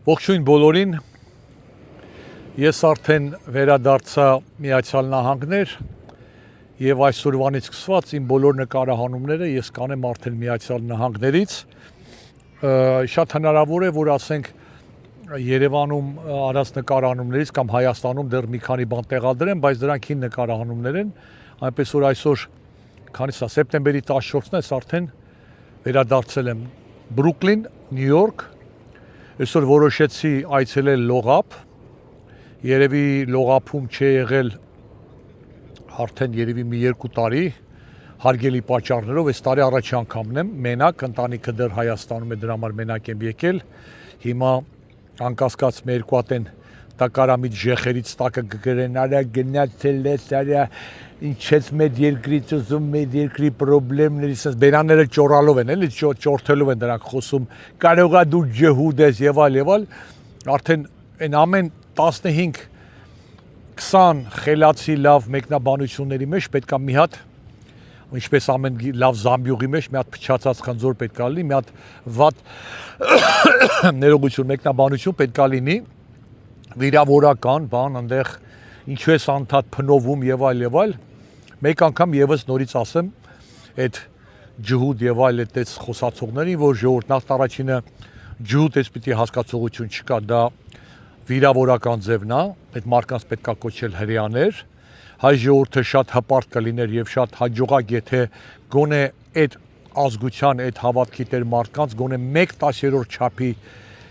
Ողջույն բոլորին, ես արդեն վերադարձա Միացյալ Նահանգներ և այսօրվանից սկսված իմ բոլոր նկարահանումները ես կանեմ արդեն Միացյալ Նահանգներից, շատ հնարավոր է, որ ասենք Երևանում արած նկարահանումներից կամ Հայաստանում դեռ մի քանի բան տեղադրեմ, բայց դրանք հին նկարահանումներ են, այնպես որ այսօր, քանիսա, սեպտեմբերի 14-ն ես արդեն վերադարձել եմ Բրուկլին, Նյու Յորք, այսօր որոշեցի այցելել Լողափ, երևի Լողափում չի եղել արդեն երևի մի 2 տարի, հարգելի պատճառներով, այս տարի առաջի անգամն եմ, մենակ, ընտանիքը դեռ Հայաստանում է, դրա համար մենակ եմ եկել, հիմա անկասկած մի երկու հատ են տակարամիտ ժեխերից տակը կգրեն, արա գնացել ես, արա ինչ ես մեր երկրից ուզում, մեր երկրի պրոբլեմներից, բերանները ճորալով են, էլի ճորթելով են դրանք խոսում, կարողա դու ջհուդ ես եւ այլ, արդեն այն ամեն 15-20 խելացի լավ մեկնաբանությունների մեջ պետքա մի հատ, ինչպես ամեն լավ զամբյուղի մեջ մի հատ փչացած խնձոր պետքա լինի, մի հատ վատ ներողություն մեկնաբանություն պետքա լինի, վիրավորական բան, այնտեղ ինչու ես անդադ փնովում եւ այլ, մեկ անգամ եւս նորից ասեմ այդ ջհուդ եւ այլ այդ խոսացողներին, որ ժողովուրդ նախ առաջինը ջհուդ էս պիտի հասկացողություն չկա, դա վիրավորական ձևն է, այդ մարդկանց պետքա կոչել հրեաներ, հայ ժողովուրդը շատ հպարտ կլիներ եւ շատ հաջողակ, եթե գոնե այդ ազգության, այդ հավատքի տեր մարդկանց գոնե 1/10 չափի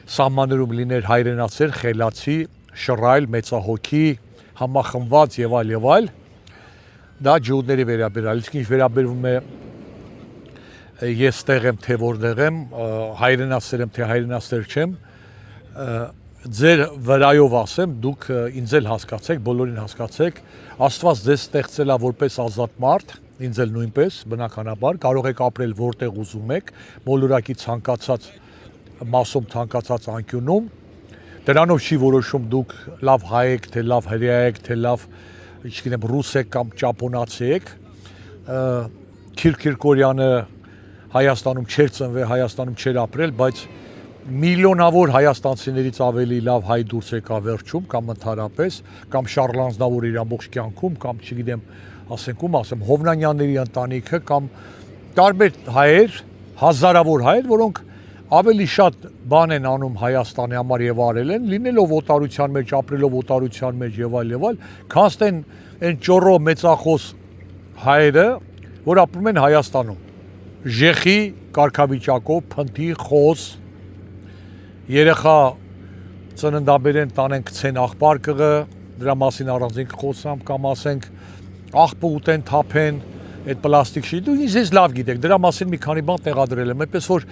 սահմաններում լիներ հայրենասեր, խելացի, շռայլ, մեծահոգի, համախմբված եւ այլ, դա ջհուդների վերաբերյալ, իսկ ինչ վերաբերվում է ես տեղ եմ, թե որտեղ եմ, հայրենասեր եմ, թե հայրենասեր չեմ, ձեր վրայով ասեմ, դուք ինձ էլ հասկացեք, բոլորին հասկացեք, Աստված ձեզ ստեղծել է որպես ազատ մարդ, ինձ էլ նույնպես, բնականաբար, կարող եք ապրել որտեղ ուզում եք, մոլորակի ցանկացած մասում, ցանկացած անկյունում, դրանով չի որոշում դուք լավ հայ եք, թե լավ հրեա եք, թե լավ, չգիտեմ, ռուս եք կամ ճապոնացի եք, Քիրքորյանը Հայաստանում չէր ծնվել, Հայաստանում չէր ապրել, բայց միլիոնավոր հայաստանցիներից ավելի լավ հայ դուրս եկա վերջում, կամ ընդհանրապես, կամ Շարլանզնավոր իր ամբողջ կյանքում, կամ չգիտեմ, ասեմ Հովնանյանների ընտանիքը, կամ տարբեր հայեր, հազարավոր հայեր, որոնք ավելի շատ բան են անում Հայաստանի համար եւ արել են, լինելով օտարության մեջ, ապրելով օտարության մեջ եւ այլ, քան այն ճորո մեծախոս հայերը, որ ապրում են Հայաստանում, ժեխի կարգավիճակով, փնթի, խոս, երեխա ծննդաբերեն տանեն գցեն աղբար կղը, դրա մասին առանձին կխոսամ, կամ ասենք աղբը ուտեն, թափեն, այդ պլաստիկ շի, դու ինձ լավ գիտեք, դրա մասին մի քանի բան տեղադրել եմ, այնպես որ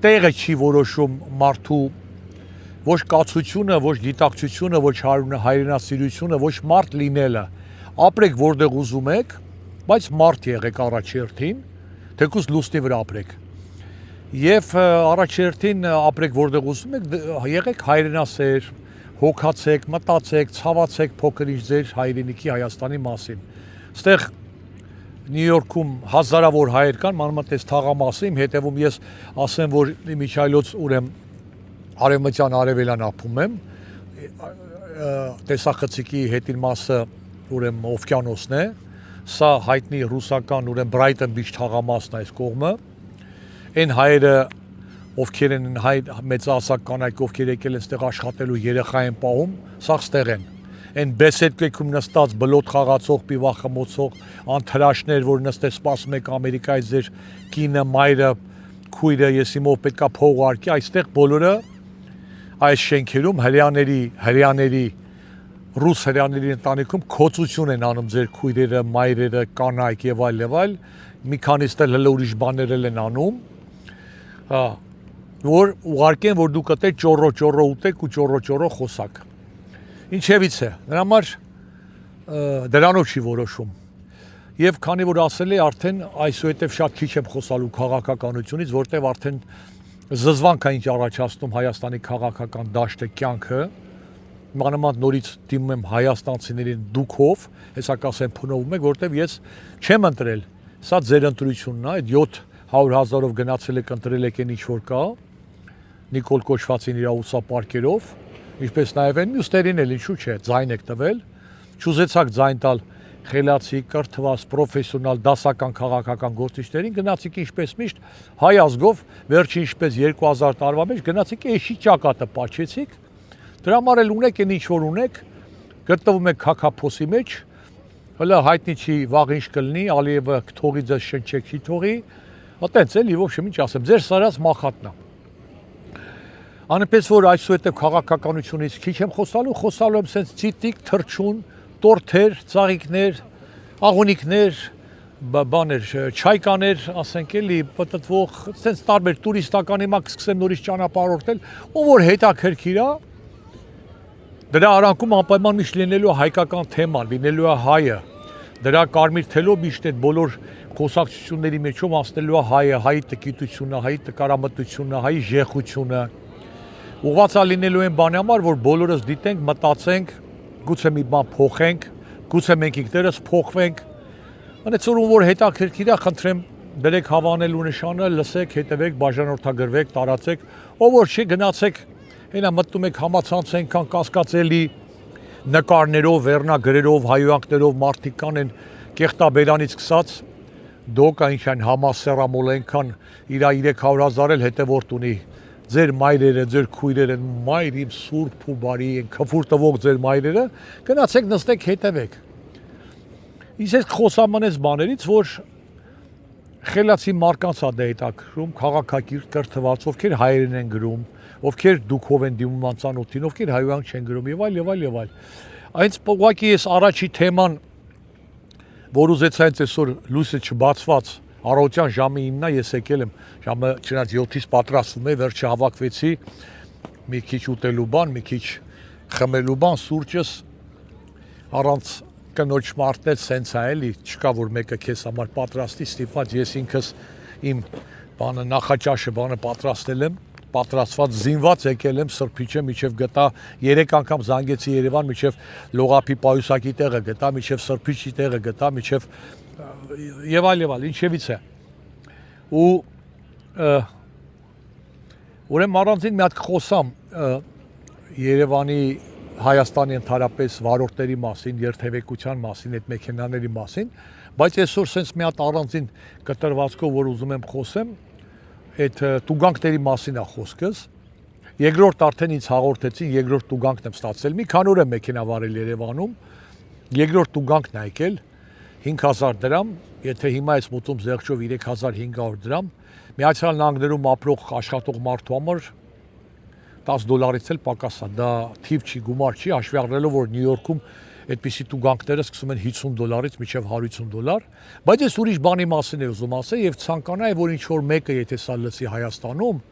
տեղը չի որոշում մարդու ոչ կացությունը, ոչ գիտակցությունը, ոչ հայրենասիրությունը, ոչ մարդ լինելը, ապրեք որտեղ ուզում եք, բայց մարդ եղեք առաջերտին, թեկուզ լուսնի վրա ապրեք, և առաջերտին ապրեք որտեղ ուզում եք, եղեք հայրենասեր, հոգացեք, մտածեք, ցավացեք փոքր ինչ ձեր հայրենիքի Հայաստանի մասին, ստեղ Նյու Յորքում հազարավոր հայեր կան, մանավանդ թաղամասի, իմ հետևում ես ասեմ, որ Միչայլոց ուրեմ արևմտյան արևելյան ափում եմ, տեսախցիկի հետին մասը ուրեմ օվկիանոսն է, սա հայտնի ռուսական ուրեմ Brighton Beach թաղամասն է այս կողմը, այն հայերը, ովքեր են հայ մեծահասակ կանայք, ովքեր եկել են ստեղ աշխատելու երեխա են պահում, սա ստեղ են, այն բեսեդկեքում նստած բլոտ խաղացող, պիվա խմոցող, անթրաշներ, որ նստել սպասում եք Ամերիկայից ձեր կինը, մայրը, քույրը, ես իմով պետքա փող ուղարկի, այստեղ բոլորը այս շենքերում հրեաների, ռուս հրեաների ընտանիքում քոցություն են անում ձեր քույրերը, մայրերը, կանայք եւ այլ, մի քանիստ էլ հələ ուրիշ բաներ են անում, որ ուղարկեն, որ դուք այդտեղ ճորո ուտեք ու ճորո խոսակ։ Ինչևից է, նրա համար դրանով չի որոշում, և քանի որ ասել է արդեն այսուհետև շատ քիչ եմ խոսալու քաղաքականությունից, որտև արդեն զզվանք է ինչ առաջացնում Հայաստանի քաղաքական դաշտը կյանքը, մանավանդ նորից դիմում եմ հայաստանցիներին դուքով, հեսա կասեմ փնովում եք, որտև ես չեմ ընտրել, սա ձեր ընտրությունն է, այդ 700,000-ով գնացել եք ընտրել եք այն ինչ որ կա, Նիկոլ կոչվածին իր ուսապարկերով, ինչպես նաև այն մյուսներին էլ ինչու՞ չէ, ձայն եք տվել, չուզեցաք ձայն տալ խելացի, կրթված, պրոֆեսիոնալ, դասական քաղաքական գործիչներին, գնացիք ինչպես միշտ հայ ազգով, վերջին ինչպես 2000 տարվա մեջ գնացիք էշի ճակատը պաչեցիք, դրա համար էլ ունեք այն ինչ որ ունեք, գտնվում եք քաքափոսի մեջ, հələ հայտնի չի վաղ ինչ կլինի, Ալիևը կթողի ձեզ շնչեք չի թողի, այտենց էլի, ոչ ինչ ասեմ, ձեր սարած մախատնա։ Անպես որ այսուհետև քաղաքականությունից քիչ եմ խոսալու եմ սենց ցիտիկ, թրջուն, տորթեր, ծաղիկներ, աղոնիկներ, բաներ, չայկաներ, ասենք էլի, պտտվող, սենց տարբեր տուրիստական հիմա կսկսեմ նորից ճանապարհորդել, ով որ հետաքրքիր է, դրա արանքում անպայման միշտ լինելու հայկական թեման, լինելու է հայը, դրա կարմիր թելով միշտ այդ բոլոր խոսակցությունների մեջում անցնելու է հայը, հայի տկիտությունը, հայի տկարամտությունը, հայի ժեխությունը, ուղղացա լինելու են բանի համար, որ բոլորս դիտենք, մտածենք, գուցե մի բան փոխենք, գուցե մենք ինքներս փոխվենք, այնց որ հետաքրքիր է, խնդրեմ դրեք հավանելու նշանը, լսեք, հետևեք, բաժանորդագրվեք, տարածեք, ով որ չի գնացեք, հենա մտնում եք համացանց այնքան կասկածելի նկարներով, վերնագրերով, հայոյանքներով մարդիկ կան են կեղտաբերանից սկսած, դոկա ինչ այն համասերամոլ այնքան իրա 300,000 էլ հետևորդ ունի, ձեր մայրերը, ձեր քույրերը, մայր իմ սուրբ ու բարի են, քֆուր տվող ձեր մայրերը, գնացեք նստեք հետևեք։ Իսկ ես խոսամանես բաներից, որ խելացի մարկանց է դա հետաքրում, քաղաքակիրթ կրթված, ովքեր հայերեն են գրում, ովքեր դուքով են դիմում անծանոթին, ովքեր հայոյանք չեն գրում եւ այլ։ Այնց ուղղակի ես առաջի թեման, որ ուզեցա հենց այսօր լույսը չբացված առավոտյան ժամը 9-ն ես եկել եմ, ժամը չնայած 7-ից պատրաստվում եմ, վերջը հավաքվեցի, մի քիչ ուտելու բան, մի քիչ խմելու բան, սուրճս առանց կնոջ մարտնել սենց է էլի, չկա որ մեկը քեզ համար պատրաստի, ստիպված ես ինքս իմ բանը նախաճաշը բանը պատրաստել եմ, պատրաստված զինված եկել եմ Սրբիչը, միջև գտա 3 անգամ զանգեցի Երևան, միջև Լողափի պայուսակի տեղը գտա, միջև Սրբիչի տեղը գտա, միջև եւ այլ, ինչևից է։ Ու ուրեմն առանձին մի հատ խոսամ Երևանի Հայաստանի ընդհանրապես վարորդների մասին, երթևեկության մասին, այդ մեքենաների մասին, բայց այսօր sense մի հատ առանձին կտրվածքով որ ուզում եմ խոսեմ, այդ տուգանքների մասին է խոսքս։ Երկրորդ արդեն ինձ հաղորդեցին, երկրորդ տուգանքն եմ ստացել։ Մի քանի օր եմ մեքենա վարել Երևանում։ Երկրորդ տուգանքն է եկել 5000 դրամ, եթե հիմա ես մոտում զեղչով 3500 դրամ, Միացյալ Նահանգներում ապրող աշխատող մարդու համար $10-ից էլ պակաս է, դա թիվ չի, գումար չի, հաշվի առնելով որ Նյու Յորքում այդպիսի տուգանքները սկսում են $50-ից մինչև $150, բայց ես ուրիշ բանի մասին եմ ուզում ասել եւ ցանկանայի որ ինչ որ մեկը եթե սա լսի Հայաստանում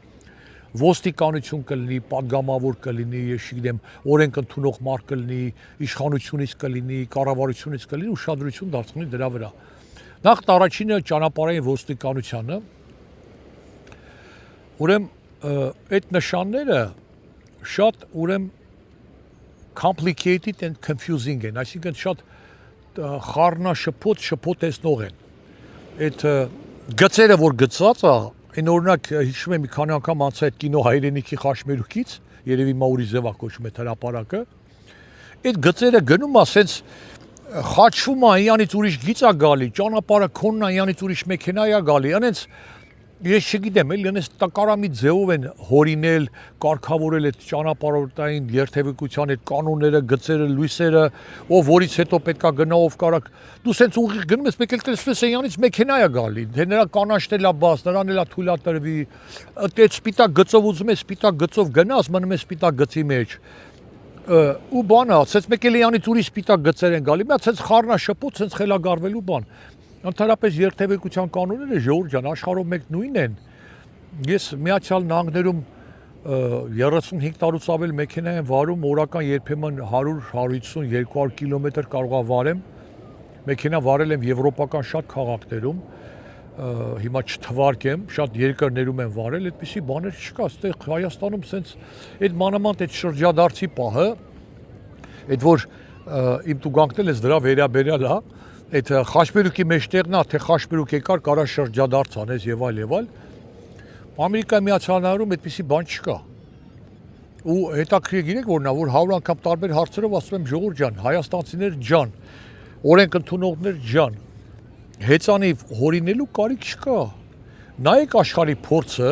ոստիկանություն կլինի, պատգամավոր կլինի, ես չգիտեմ, օրենք ընդունող մարդ կլինի, իշխանությունից կլինի, կառավարությունից կլինի, ուշադրություն դարձնի դրա վրա։ Նախ առաջինը ճանապարհային ոստիկանությանը, ուրեմն այդ նշանները շատ ուրեմն complicated and confusing են, այսինքն շատ խառնաշփոթ շփոթեցնող են։ Այդ գծերը որ գծած է, այն օրինակ հիշում եմ մի քանի անգամ անցա այդ կինո հայրենիքի խաշմերուկից, երևի Մաուրի Զևա կոչում է հրապարակը։ Այդ գծերը գնում է, սենց խաչվում է, իրանից ուրիշ գիծ է գալի, ճանապարհը քոնն է, իրանից ուրիշ մեքենա է գալի, անենց ես չգիտեմ, էլի այնպես տակարամի ձևով են հորինել, կարգավորել այդ ճանապարհորդային երթևեկության այդ կանոնները, գծերը, լույսերը, ով որից հետո պետքա գնա, ով կարա։ Դու սենց ուղիղ գնում ես, մեկ էլ տեսնես իրանից մեքենա է գալի, թե նրա կանաչն է բաց, նրան էլ է թույլատրվի, այդ սպիտակ գծով ուզում ես սպիտակ գծով գնաս, մնում ես սպիտակ գծի մեջ։ Ու բանա, սենց մեկ էլ իրանից ուրիշ սպիտակ գծեր են գալի, մի հատ սենց խառնաշփոթ, սենց խելագարվելու բան։ Ընդհանրապես երթևեկության կանոնները ժողովուրդ ջան աշխարհով մեկ նույնն են։ Ես Միացյալ Նահանգներում 35 տարուց ավել մեքենա եմ վարում, օրական երբեմն 100-150 200 կիլոմետր կարող եմ վարեմ։ Մեքենա վարել եմ եվրոպական շատ քաղաքներում, հիմա չթվարկեմ, շատ երկրներում եմ վարել, այդպիսի բաներ չկա, այստեղ Հայաստանում սենց այդ մանավանդ այդ շրջադարձի պահը, այդ որ իմ տուգանքն էլ էս դրա վերաբերյալ է, այդ խաշմերուկի մեջտեղն է, թե խաշմերուկ եկար կարա շրջադարձ անես եւ այլ, Ամերիկայի Միացյալ Նահանգներում այդպիսի բան չկա։ Ու հետաքրքիր գիտեք որ նա որ 100 անգամ տարբեր հարցերով ասում եմ ժողովուրդ ջան, հայաստանցիներ ջան, օրենք ընդունողներ ջան, հեծանիվ հորինելու կարիք չկա։ Նայեք աշխարհի փորձը,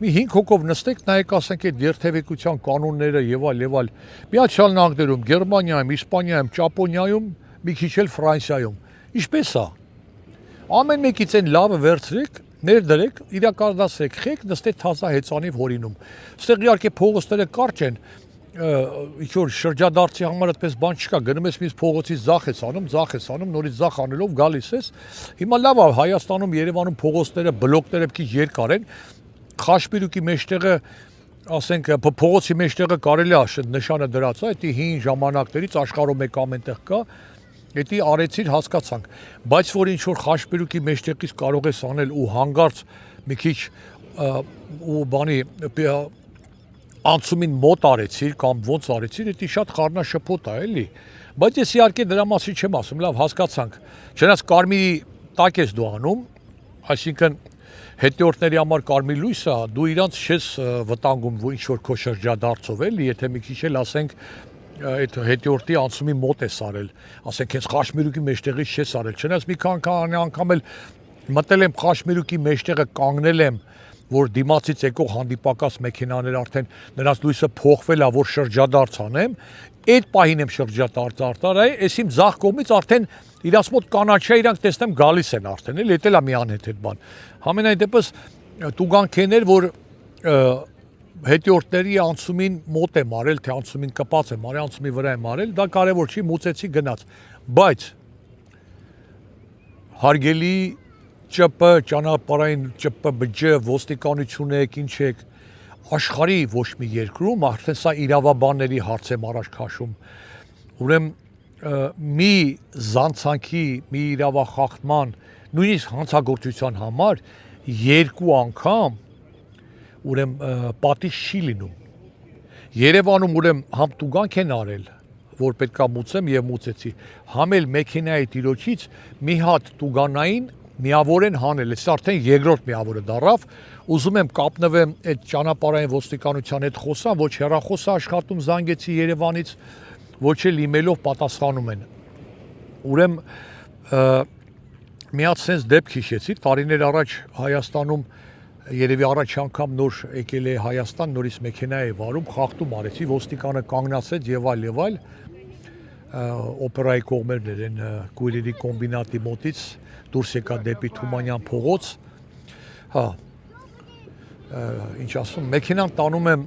մի 5 հոգով նստեք, նայեք ասենք այդ երթևեկության կանոնները եւ այլ, Միացյալ Նահանգներում, Գերմանիայում, Իսպանիայում, Ճապոնիայում, մի քիչ էլ Ֆրանսիայում։ Ինչպես է։ Ամեն մեկից այն լավը վերցրեք, ներդրեք, իրականացրեք, խեք, նստեք թազա հեծանիվ հորինում։ Այստեղ իհարկե փողոցները կարճ են, ինչ որ շրջադարձի համար այդպես բան չկա, գնում ես մի փողոցից ձախ ես անում, նորից ձախ անելով գալիս ես։ Հիմա լավ է Հայաստանում, Երևանում փողոցները, բլոկները քիչ երկար են, Խաշպիրուկի մեջտեղը, ասենք փողոցի մեջտեղը կարելի է նշանը դրած է, դա հին ժամանակներից աշխարհում մեկ ամենտեղ կա, դա արեցիր հասկացանք, բայց որ ինչ որ Խաշպիրուկի մեջտեղից կարող ես անել ու հանգարց մի քիչ ու բանի անցումին մոտ արեցիր կամ ոնց արեցիր, դա շատ խառնաշփոթ է, էլի։ Բայց ես իհարկե դրա մասին չեմ ասում, լավ հասկացանք։ Չնայած կարմիրի տակ ես դու անում, այսինքն հետիորդների համար կարմիր լույսը, դու իրանց չես վտանգում ինչ որ քո շրջադարձով, էլի, եթե մի քիչ էլ ասենք այդ հետիորդի անցումի մոտ ես արել, ասենք հենց Խաշմիրուկի մեջտեղից չես արել, չնայած մի քանի անգամ էլ մտել եմ Խաշմիրուկի մեջտեղը կանգնել եմ, որ դիմացից եկող հանդիպակաց մեքենաներ արդեն նրանց լույսը փոխվել է, որ շրջադարձ անեմ, այդ պահին եմ շրջադարձ արտարայ, այս իմ ձախ կողմից արդեն իրաց մոտ կանաչա իրանք տեսնեմ գալիս են արդեն, էլի, դա էլ է մի անհեթեթ բան։ Համենայն դեպս տուգանքեներ, որ հետիորդների անցումին մոտ եմ արել, թե անցումին կպած եմ արել, անցումի վրա եմ արել, դա կարևոր չի, մուծեցի գնաց, բայց հարգելի ՃՊ, ճանապարհային ՃՊ, ԲՋ, ոստիկանություն եք, ինչ եք, աշխարհի ոչ մի երկրում արդեն սա իրավաբանների հարց եմ առաջ քաշում։ Ուրեմն մի զանցանքի, մի իրավախախտման, նույնիսկ հանցագործության համար 2 անգամ ուրեմն պատիժ չի լինում։ Երևանում ուրեմն համ տուգանք են արել, որ պետքա մուծեմ եւ մուծեցի, համ էլ մեքենայի տիրոջից մի հատ տուգանային միավոր են հանել, այս արդեն երկրորդ միավորը դարավ, ուզում եմ կապնվեմ այդ ճանապարհային ոստիկանության հետ խոսամ, ոչ հեռախոսը աշխատում զանգեցի Երևանից, ոչ էլ իմեյլով պատասխանում են։ Ուրեմն մի հատ sense դեպք հիշեցի, տարիներ առաջ Հայաստանում երևի առաջ անգամ նոր եկել է Հայաստան, նորից մեքենա է վարում, խախտում արեցի, ոստիկանը կանգնացեց եւ այլ, օպերայի կողմերն են Կույրերի կոմբինատի մոտից դուրս եկա դեպի Թումանյան փողոց, հա, ինչ ասում, մեքենան տանում եմ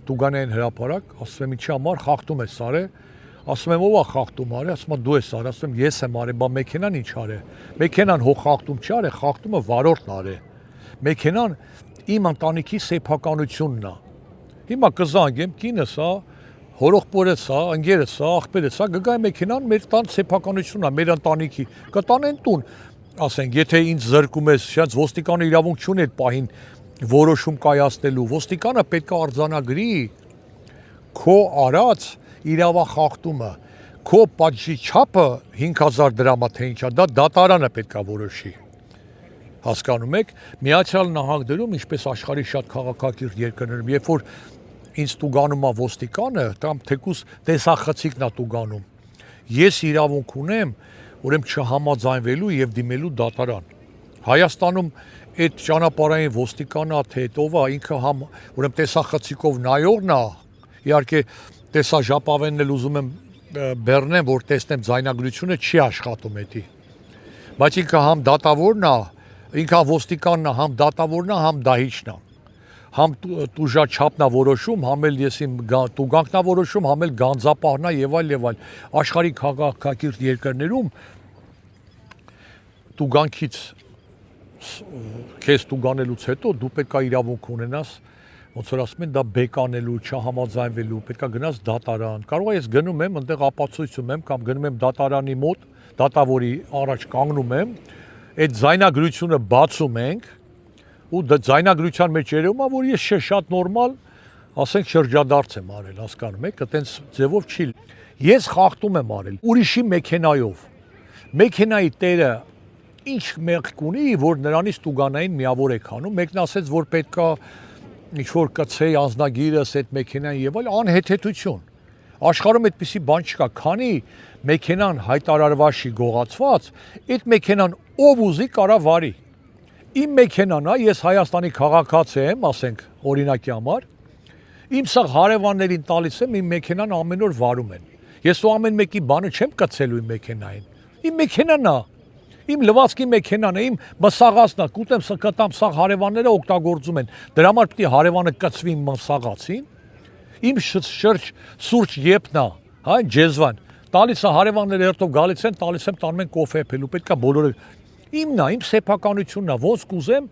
Տուգանային հրապարակ, ասում եմ ինչի համար խախտում ես արել, ասում եմ ով է խախտում արել, ասում եմ դու ես արել, ասում եմ ես եմ արել, բա մեքենան ինչ արել, մեքենան հո խախտում չի արել, խախտումը վարորդն արել, մեքենան իմ ընտանիքի սեփականությունն է, հիմա կզանգեմ կինս է, հորողբորս է, ընկերս է, աղբերս է, գգա մեքենան մեր տան սեփականությունն է, մեր ընտանիքի, կտանեն տուն, ասենք, եթե ինձ զրկում ես, շատ ոստիկանը իրավունք չունի այդ պահին որոշում կայացնելու, ոստիկանը պետք է արձանագրի քո արած իրավախախտումը, քո պատժի չափը 5000 դրամ է թե ինչա, դա դատարանը պետք է որոշի։ Հասկանում եք, Միացյալ Նահանգներում, ինչպես աշխարհի շատ քաղաքակիրթ երկրներում, երբ որ ինձ տուգանում է ոստիկանը, կամ թեկուզ տեսախցիկն է տուգանում, ես իրավունք ունեմ, ուրեմն չհամաձայնվելու եւ դիմելու դատարան։ Հայաստանում այդ ճանապարհային ոստիկանը, թե ով է, ինքը ուրեմն տեսախցիկով նայողն է, իհարկե տեսաժապավենն էլ ուզում եմ բեռնեմ, որ տեսնեմ ձայնագրությունը չի աշխատում էդի։ Բայց ինքը համ դատավորն է, ինքը ոստիկանն է, համ դատավորն է, համ դահիճն է։ Համ տուժա չափն է որոշում, համ էլ ես իմ տուգանքն է որոշում, համ էլ գանձապահն է եւ այլ։ Աշխարհի քաղաքակիրթ երկրներում տուգանքից քեզ տուգանելուց հետո դու պետք է իրավունք ունենաս, ոնց որ ասում են, դա բեկանելու, չհամաձայնվելու, պետք է գնաս դատարան։ Կարող է ես գնում եմ, այնտեղ ապացույցում եմ կամ գնում եմ դատարանի մոտ, դատավորի առաջ կանգնում եմ, այդ ձայնագրությունը բացում ենք ու ձայնագրության մեջ երևում է, որ ես շատ նորմալ, ասենք շրջադարձ եմ արել, հասկանում եք, այտենց ձևով չի։ Ես խախտում եմ արել ուրիշի մեքենայով։ Մեքենայի տերը ինչ մեղք ունի, որ նրանից տուգանային միավոր եք անում։ Մեկն ասեց, որ պետքա ինչ որ կցեի անձնագիրս այդ մեքենան եւ այլ անհեթեթություն։ Աշխարհում այդպիսի բան չկա, քանի մեքենան հայտարարվաշի գողացված, այդ մեքենան ով ուզի կարա վարի։ Իմ մեքենան է, ես Հայաստանի քաղաքացի եմ, ասենք, օրինակի համար, իմ սա հարևաններին տալիս եմ, իմ մեքենան ամեն օր վարում են։ Ես ու ամեն մեկի բանը չեմ կցելու իմ մեքենային։ Իմ մեքենան է, իմ լվացքի մեքենան է, իմ մսաղացն է, կուտեմ կտամ սա հարևանները օգտագործում են։ Դրա համար պետք է հարևանը կծվի իմ մսաղացին, իմ շրջ սուրճ եփնա, հա, ջեզվան։ Տալիս է հարևանները երթով գալիս են, տալիս եմ տանում են կոֆե փելու, պետքա բոլորը իմն է, իմ սեփականությունն է, ոնց կուզեմ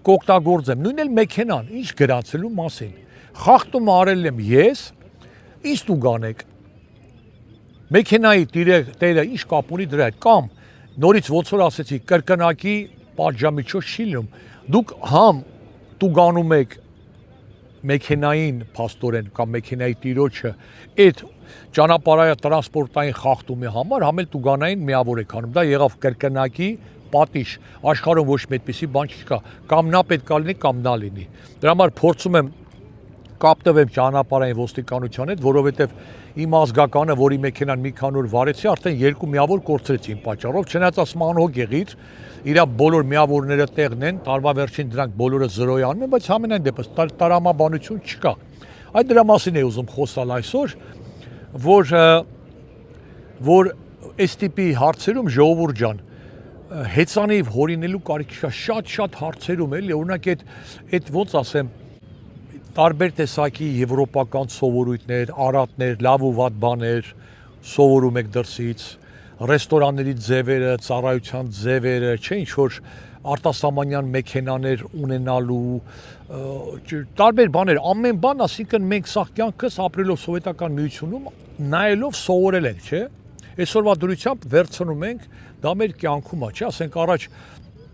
կօգտագործեմ։ Նույնն էլ մեքենան, ինչ գրանցելու մասին։ Խախտում արել եմ ես, ինչ տուգանեք։ Մեքենայի տերը ինչ կապ ունի դրա հետ, կամ նորից ոնց որ ասեցի, կրկնակի պատժամիջոց չի լինում։ Դուք համ տուգանում եք մեքենային փաստորեն կամ մեքենայի տիրոջը այդ ճանապարհային տրանսպորտային խախտումի համար համ էլ տուգանային միավոր եք անում։ Դա եղավ կրկնակի պատիժ։ Աշխարհում ոչ մի այդպիսի բան չկա։ Կամ նա պետք է լինի, կամ նա լինի։ Դրա համար փորձում եմ կապ տվեմ ճանապարհային ոստիկանության հետ, որովհետև իմ ազգականը, որի մեքենան մի քանի օր վարեցի, արդեն 2 միավոր կորցրեցի իմ պատճառով, չնայած ասում անհոգ եղիր, իր բոլոր միավորները տեղն են, տարվա վերջին դրանք բոլորը 0-ի անում են, բայց ամենայն դեպս տարամաբանություն չկա։ Այդ դրա մասին էի ուզում խոսալ այսօր, որ այս տիպի հարցերում ժողովուրդ ջան, հեծանիվ հորինելու կարիք չկա, շատ հարցերում էլի, օրինակ այդ ոնց ասեմ, տարբեր տեսակի եվրոպական սովորույթներ, արատներ, լավ ու վատ բաներ սովորում եք դրսից, ռեստորանների ձևերը, ծառայության ձևերը, չէ՞ ինչ որ արտասահմանյան մեքենաներ ունենալու, տարբեր բաներ, ամեն բան, ասիկան մենք սա կյանքս ապրելով սովետական միությունում նայելով սովորել ենք, չէ՞։ Այսօրվա դրությամբ վերցնում ենք, դա մեր կյանքում է, չէ՞, ասենք առաջ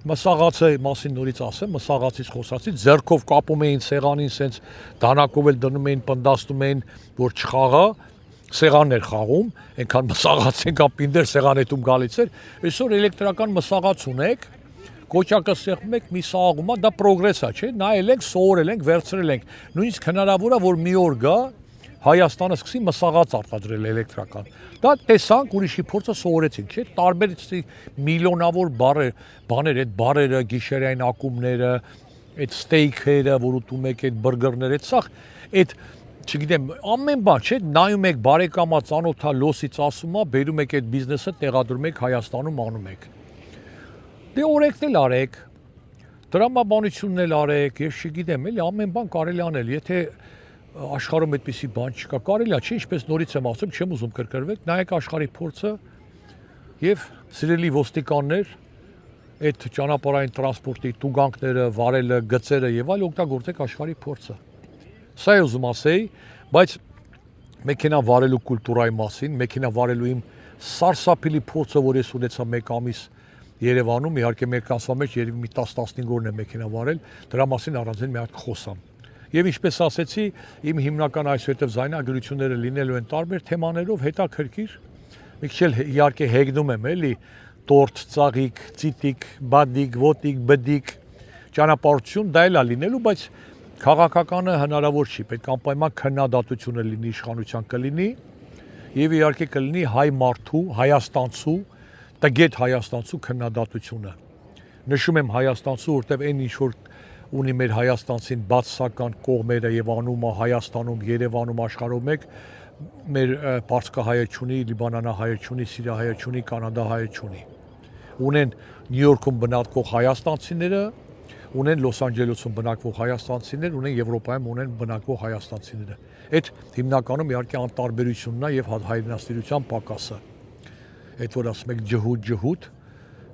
մսաղացի մասին նորից ասեմ, մսաղացից խոսացի, ձեռքով կապում էին սեղանին, սենց դանակով էլ դնում էին, պնդաստում էին, որ չխաղա, սեղաններ խաղում, այնքան մսաղացին կամ պինդեր սեղանետում գալիս էր, այսօր էլեկտրական մսաղաց ունեք, կոճակը սեղմում եք, մի սաղում է, դա պրոգրես է, չէ՞, նայել ենք, սովորել ենք, վերցրել ենք, նույնիսկ հնարավոր է, որ մի օր գա Հայաստանը սկսի մսաղաց արտադրել էլեկտրական։ Դա տեսանք, ուրիշի փորձը սովորեցինք, չէ՞, տարբեր միլիոնավոր բաներ, այդ բարերը, գիշերային ակումբները, այդ ստեյքերը, որ ուտում եք, այդ բուրգերները, այդ չգիտեմ, ամեն բան, չէ՞, նայում եք բարեկամա ծանոթա լոսից ասում է, բերում եք այդ բիզնեսը, տեղադրում եք Հայաստանում անում եք։ Դե օրենքն էլ արեք, տրամաբանությունն էլ արեք, ես չգիտեմ, էլի ամեն բան կարելի անել, եթե աշխարհում այդպիսի բան չկա, կարելի է, չէ՞, ինչպես նորից եմ ասում, չեմ ուզում կրկնվել, նայեք աշխարհի փորձը եւ սիրելի ոստիկաններ, այդ ճանապարհային տրանսպորտի տուգանքները, վարելը, գծերը եւ այլ օգտագործեք աշխարհի փորձը։ Սա է ուզում ասեի, բայց մեքենա վարելու կուլտուրայի մասին, մեքենա վարելու իմ սարսափելի փորձը, որ ես ունեցա 1 ամիս Երևանում, իհարկե մեր կասվա մեջ երևի մի 10-15 օրն է մեքենա վարել, դրա մասին առանձին մի հատ խոսամ։ Եվ ինչպես ասեցի, իմ հիմնական այսուհետև զայնագրությունները լինելու են տարբեր թեմաներով, հետաքրքիր, մի քիչ էլ իհարկե հեգնում եմ, էլի, տորտ, ծաղիկ, ծիտիկ, բադիկ, ոտիկ, բդիկ, ճանապարհություն դա էլ է լինելու, բայց քաղաքականը հնարավոր չի, պետք է անպայման քննադատությունը լինի, իշխանության կլինի, եւ իհարկե կլինի հայ մարդու, հայաստանցու, տգետ հայաստանցու քննադատությունը։ Նշում եմ հայաստանցու, որտեղ այն ինչ որ ունի մեր հայաստանցին բացասական կողմերը եւ անումը Հայաստանում, Երևանում, աշխարհում մեկ մեր պարսկահայը չունի, լիբանանահայը չունի, սիրիահայը չունի, կանադահայը չունի։ Ունեն Նյու Յորքում բնակվող հայաստանցիները, ունեն Լոս Անջելեսում բնակվող հայաստանցիներ, ունեն Եվրոպայում ունեն բնակվող հայաստանցիները։ Այդ հիմնականում իհարկե անտարբերությունն է եւ հայրենասիրության պակասը։ Այդ որ ասում եք ջհուդ,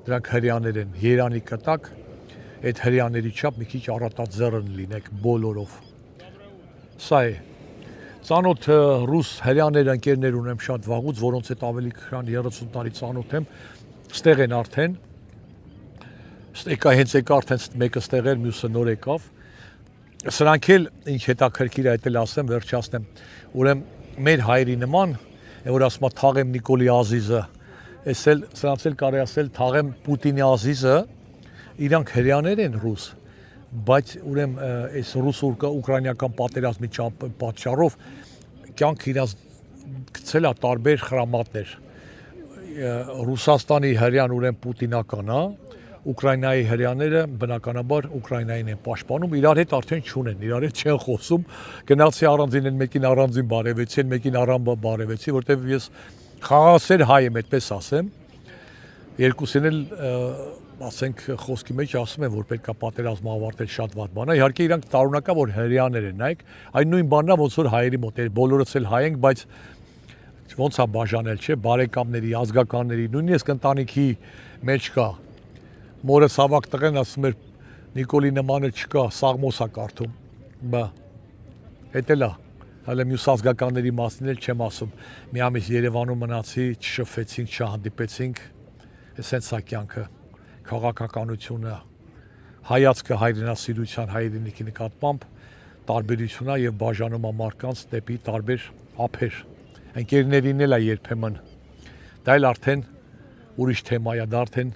դրանք հрьяաներ են, Երանի կտակ, այդ հрьяաների չափ մի քիչ առատաձեռն լինեք բոլորով։ Սա է։ Ծանոթ ռուս հрьяաներ ընկերներ ունեմ շատ վաղուց, որոնց հետ ավելի քան 30 տարի ծանոթ եմ, ստեղ են արդեն։ Հենց եկա արդեն մեկը ստեղ էր, մյուսը նոր եկավ։ Սրանք էլ ինչ հետաքրքիր է, այդ էլ ասեմ, վերջացնեմ։ Ուրեմն մեր հայրի նման, որ ասում է Թաղեմ Նիկոլի Ազիզը, սրանց էլ կարելի ասել թաղեմ Պուտինի ազիզը, իրանք հрьяաներ են ռուս, բայց ուրեմն այս ռուս-ուկրաինական պատերազմի պատճառով կյանք իրաց գցել է տարբեր խրամատներ։ Ռուսաստանի հрьяան ուրեմն պուտինական է, Ուկրաինայի հрьяաները բնականաբար Ուկրաինային են պաշտպանում, իրար հետ արդեն չունեն, իրար հետ չեն խոսում, գնացի առանձին են մեկին առանձին բարևեցի, մեկին առանձին բարևեցի, որտեղ ես խաղաղասեր հայ եմ, այդպես ասեմ, երկուսին էլ ասենք խոսքի մեջ ասում են, որ պետք է պատերազմը ավարտել շատ վատ բան է, իհարկե իրանք տարօրինակ է, որ հрьяաներ են, նայեք, այն նույն բանն է, ոնց որ հայերի մոտ է, բոլորս էլ հայ ենք, բայց ոնց է բաժանել, չէ, բարեկամների, ազգականների, նույնիսկ ընտանիքի մեջ կա մորս հավաք տղեն ասում էր Նիկոլի նմանը չկա, Սաղմոս է կարդում, բա, հետ էլ է, հələ մյուս ազգականների մասին էլ չեմ ասում, մի ամիս Երևանում մնացի, չշփվեցինք, չհանդիպեցինք, էսենց է կյանքը, քաղաքականությունը, հայացքը հայրենասիրության, հայրենիքի նկատմամբ տարբերություն է եւ բաժանում է մարդկանց դեպի տարբեր ափեր, ընկերներին էլ է երբեմն, դա էլ արդեն ուրիշ թեմա է, դա արդեն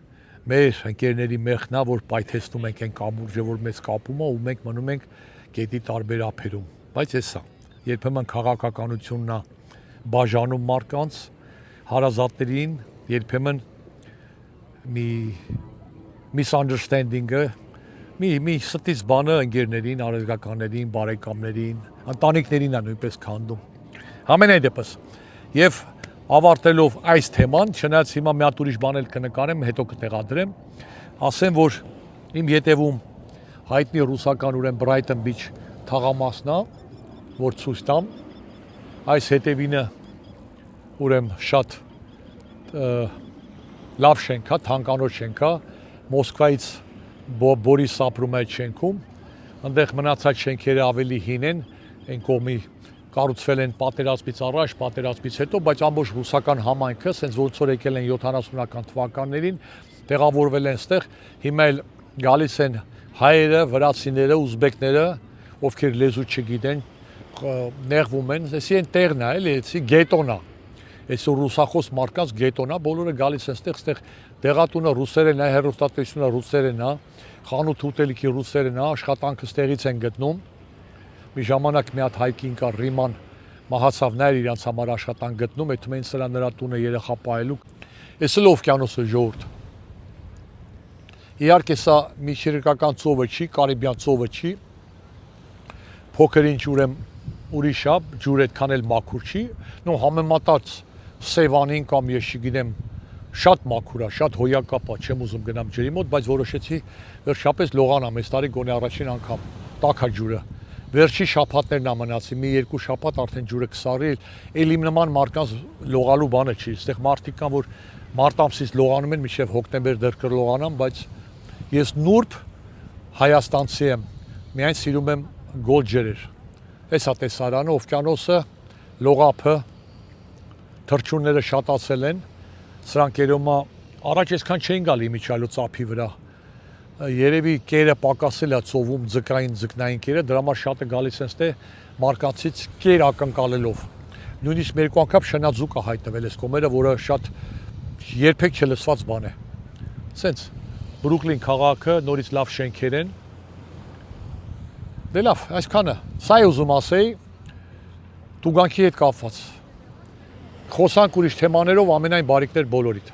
մեր ընկերների մեղքն է, որ պայթեցնում ենք այն կամուրջը, որ մեզ կապում է ու մենք մնում ենք գետի տարբեր ափերում, բայց էսա, երբեմն քաղաքականությունն է բաժանում մարդկանց, հարազատներին, երբեմն մի misunderstanding-ը, մի ստից բանը ընկերներին, առերգականներին, բարեկամներին, ընտանիքներին է նույնպես քանդում։ Ամենայն դեպս, եւ ավարտելով այս թեման, չնայած հիմա մի հատ ուրիշ բան էլ կնկարեմ, հետո կտեղադրեմ, ասեմ, որ իմ ետևում հայտնի ռուսական ուրեմն Brighton Beach թաղամասն է, որ ցույց տամ, այս հետևինը ուրեմն շատ լավ շենք է, թանկանոց շենք է, Մոսկվայից Բորիս ապրում է այդ շենքում, այնտեղ մնացած շենքերը ավելի հին են, այն կողմի կառուցվել են պատերազմից առաջ, պատերազմից հետո, բայց ամբողջ ռուսական համայնքը, սենց ոնց որ եկել են 70-ական թվականներին, տեղավորվել են ստեղ, հիմա էլ գալիս են հայերը, վրացիները, ուզբեկները, ովքեր լեզու չգիտեն, նեղվում են, էսի են տեղն է, էլի, էսի գետոն է, էսի ռուսախոս մարդկանց գետոն է, բոլորը գալիս են ստեղ դեղատունը ռուսերեն է, հեռուստատեսությունը ռուսերեն է, խանութ ուտելիքի ռուսերեն է, աշխատանքը ստեղից են գտնում։ Մի ժամանակ մի հատ հայկին կար Ռիման մահացավ, նա էր իրանց համար աշխատանք գտնում, այդ մեն սրա նրա տունը երեխա պահելու։ Էս էլ օվկիանոսը ժողովուրդ։ Իհարկե սա միջերկրական ծովը չի, Կարիբյան ծովը չի։ Փոքր ինչ ուրեմն ուրիշ է, ջուրը այդքան էլ մաքուր չի, նո համեմատած Սևանին կամ ես չգիտեմ շատ մաքուր է, շատ հոյակապ է, չեմ ուզում գնամ ջրի մոտ, բայց որոշեցի վերջապես լողանամ, այս տարի գոնե առաջին անգամ տաք է ջուրը։ Վերջի շաբաթներն ամնացի, մի երկու շաբաթ արդեն ջուրը կսարի, էլ իմ նման մարդկանց լողալու բանը չի, այստեղ մարդիկ կան, որ մարտ ամսից լողանում են, մինչև հոկտեմբեր դեռ կլողանամ, բայց ես նուրբ հայաստանցի եմ, միայն սիրում եմ գոլ ջրեր։ Էս է տեսարանը, օվկիանոսը, լողափը, թռչունները շատացել են, սրանք երոմա առաջ այսքան չէին գալի Միչայլոց ափի վրա։ Երևի կերը պակասել է ծովում ձկնային կերը, դրա համար շատը գալիս են ստե մարկանցից կեր ակնկալելով։ Նույնիսկ երկու անգամ շնաձուկ է հայտնվել այս կողմերը, որը շատ երբեք չլսված բան է։ Սենց Բրուկլին քաղաքը, նորից լավ շենքեր են։ Դե լավ, այսքանը։ Սա է ուզում ասեի տուգանքի հետ կապված։ Խոսանք ուրիշ թեմաներով, ամենայն բարիքներ բոլորիդ։